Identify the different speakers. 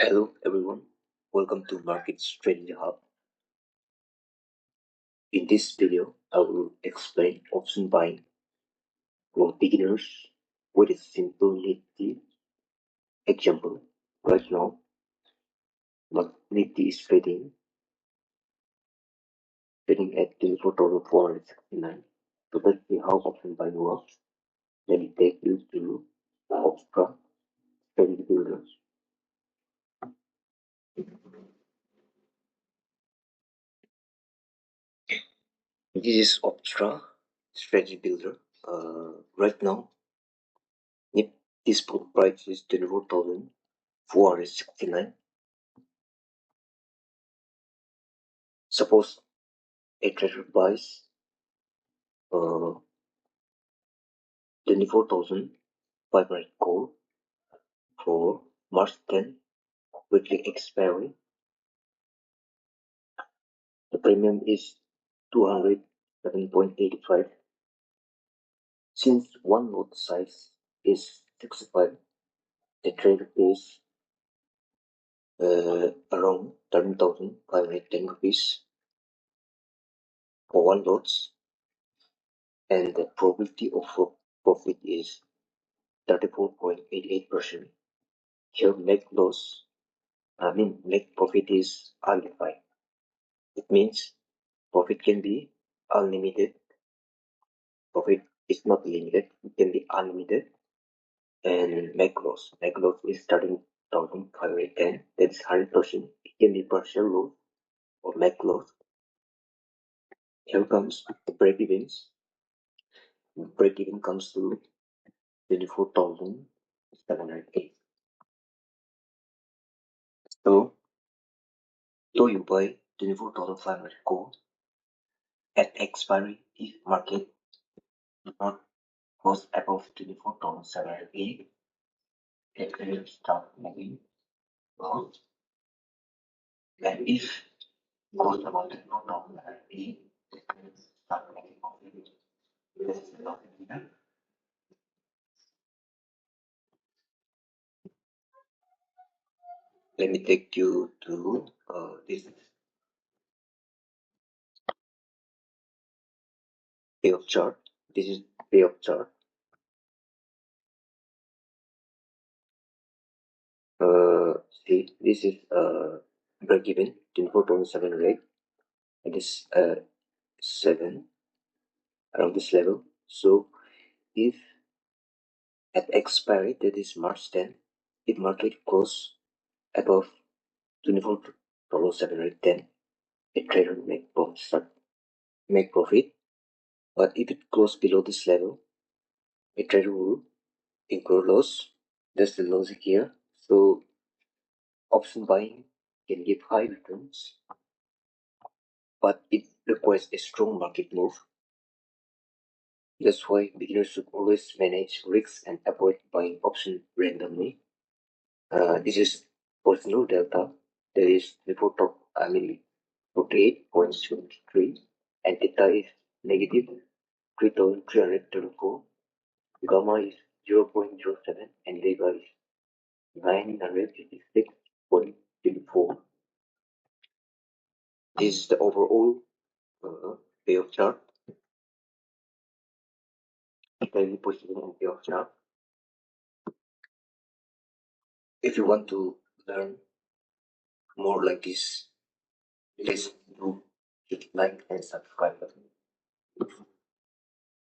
Speaker 1: Hello everyone, welcome to Market Strategy Hub. In this video, I will explain option buying for beginners with a simple Nifty example. Right now, Nifty is trading at 24,469. So let's see how option buying works. Let me take you to Opstra Strategy Builder. This is Opstra Strategy Builder. Right now, Nifty spot price is 24,469. Suppose a trader buys 24,500 call for March 10 weekly expiry. The premium is 207.85. Since one lot size is 65, the trade pays around 13,510 rupees for one lot, and the probability of profit is 34.88%. Here make profit is undefined. It means profit can be unlimited. Profit is not limited, it can be unlimited. And make loss is starting 1,510, that's 100%. It can be partial loss or make loss. Here comes the break evens. Break even comes to 24,708. So you buy 24,500 gold at expiry. If market does not goes above 24,708, it will start making loss. And if goes above 24,708, it will start making profit. This is the logic here. Let me take you to this payoff chart. This is payoff chart. See, this is break even 24,708. It is 7 around this level. So if at expiry, that is March 10, if market close above 24,710, a trader make profit. But if it close below this level, a trader will incur loss. That's the logic here. So option buying can give high returns, but it requires a strong market move. That's why beginners should always manage risks and avoid buying options randomly. This is personal delta. That is 48.73, and theta is negative 3,334. Gamma is 0.07, and vega is 956.24. This is the overall payoff chart. Daily position and payoff chart. If you want to learn more like this, please do hit like and subscribe button.